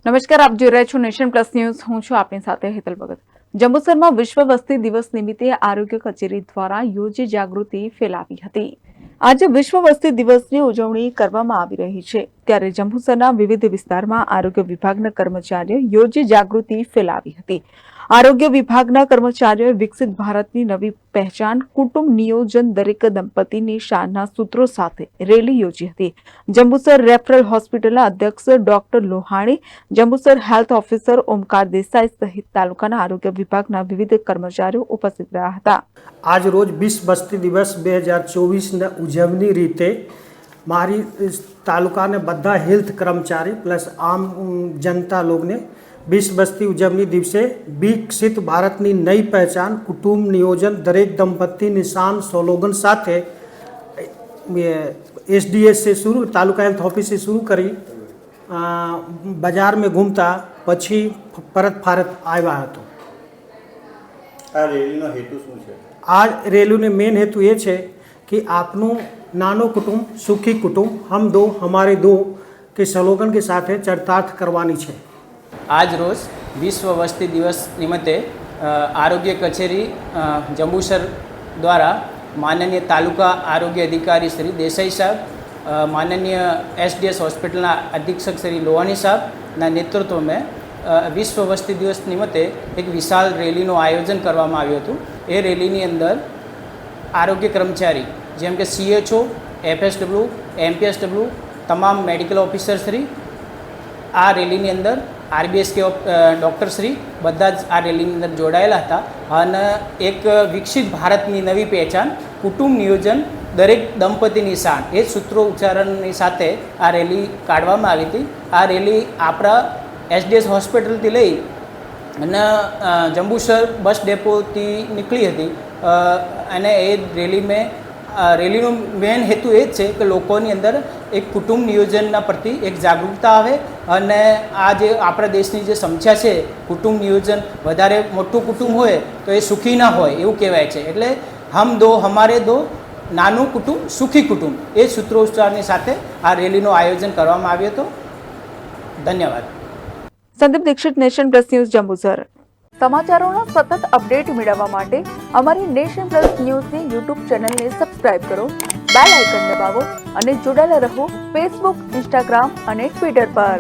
નમસ્કાર, આપ જોઈ રહ્યા છો નેશન પ્લસ ન્યૂઝ. હું છું આપની સાથે હેતલ ભગત. જંબુસરમાં વિશ્વ વસ્તી દિવસ નિમિત્તે આરોગ્ય કચેરી દ્વારા યોજી જાગૃતિ ફેલાવી હતી. આજે વિશ્વ વસ્તી દિવસની ઉજવણી કરવામાં આવી રહી છે, ત્યારે જંબુસરના વિવિધ વિસ્તારમાં આરોગ્ય વિભાગના કર્મચારીઓ યોજી જાગૃતિ ફેલાવી હતી. આરોગ્ય વિભાગના કર્મચારીઓએ વિકસિત ભારતની નવી પહેચાન, કુટુંબ નિયોજન, દરેક દંપતીની શાનના સૂત્રો સાથે રેલી યોજી હતી. જંબુસર રેફરલ હોસ્પિટલના અધ્યક્ષ doctor Lohani, Jambusar health officer Omkar Desai સહિત તાલુકાના આરોગ્ય વિભાગના વિવિધ કર્મચારીઓ ઉપસ્થિત રહ્યા હતા. આજ રોજ વિશ્વ વસ્તી દિવસ 2024 ઉજવણી રીતે મારી તાલુકાને બધા હેલ્થ કર્મચારી પ્લસ આમ જનતા લોગને વિશ્વ વસ્તી ઉજવણી દિવસે વિકસિત ભારતની નઈ પહેચાન, કુટુંબ નિયોજન, દરેક દંપતીની શાન સ્લોગન સાથે एसडीएस से शुरू तालुका हेल्थ ऑफिस से शुरू કરી બજાર में घूमता પછી પરત ભારત આવ્યા હતો. આ રેલીનો હેતુ શું છે? આ રેલીનો મેઇન હેતુ એ છે કે આપનું નાનો કુટુંબ સુખી કુટુંબ, હમ દો હમારે દો કે સ્લોગન के સાથે ચરિતાર્થ કરવાની છે. આજ રોજ વિશ્વ વસ્તી દિવસ નિમિત્તે આરોગ્ય કચેરી જંબુસર દ્વારા माननीय तालुका आरोग्य अधिकारी श्री देसाई साहब, माननीय एसडीएस हॉस्पिटलना अधीक्षक श्री लोहानी साहबना नेतृत्व में विश्व वस्ती दिवस निमित्ते एक विशाल रेलीનું आयोजन કરવામાં આવ્યું હતું. એ રેલીની અંદર આરોગ્ય કર્મચારી જેમ કે CHO, FSW, MPSW, તમામ મેડિકલ ઓફિસરશ્રી આ રેલીની અંદર RBSK ડૉક્ટરશ્રી બધા જ આ રેલીની અંદર જોડાયેલા હતા અને એક વિકસિત ભારતની નવી પહેચાન, કુટુંબ નિયોજન, દરેક દંપતીની શાન એ સૂત્રો ઉચ્ચારણની સાથે આ રેલી કાઢવામાં આવી હતી. આ રેલી આપણા SDS હોસ્પિટલથી લઈ અને જંબુસર બસ ડેપોથી નીકળી હતી અને એ રેલીનો મેઇન હેતુ એ જ છે કે લોકોની અંદર એક કુટુંબ નિયોજનના પ્રતિ એક જાગૃતતા આવે અને આ જે આપણા દેશની જે સમસ્યા છે કુટુંબ નિયોજન, વધારે મોટું કુટુંબ હોય તો એ સુખી ના હોય એવું કહેવાય છે. એટલે હમ દો હમારે દો, નાનું કુટુંબ સુખી કુટુંબ, એ સૂત્રોચ્ચારની સાથે આ રેલીનું આયોજન કરવામાં આવ્યું હતું. ધન્યવાદ. Sandeep Dikshit, nation plus news, Jambusar. સમાચારોના સતત અપડેટ મેળવવા માટે અમારી નેશન પ્લસ ન્યૂઝની યુટ્યુબ ચેનલને સબસ્ક્રાઇબ કરો, બેલ આઇકન દબાવો અને જોડાયેલા રહો ફેસબુક, ઇન્સ્ટાગ્રામ અને ટ્વિટર પર.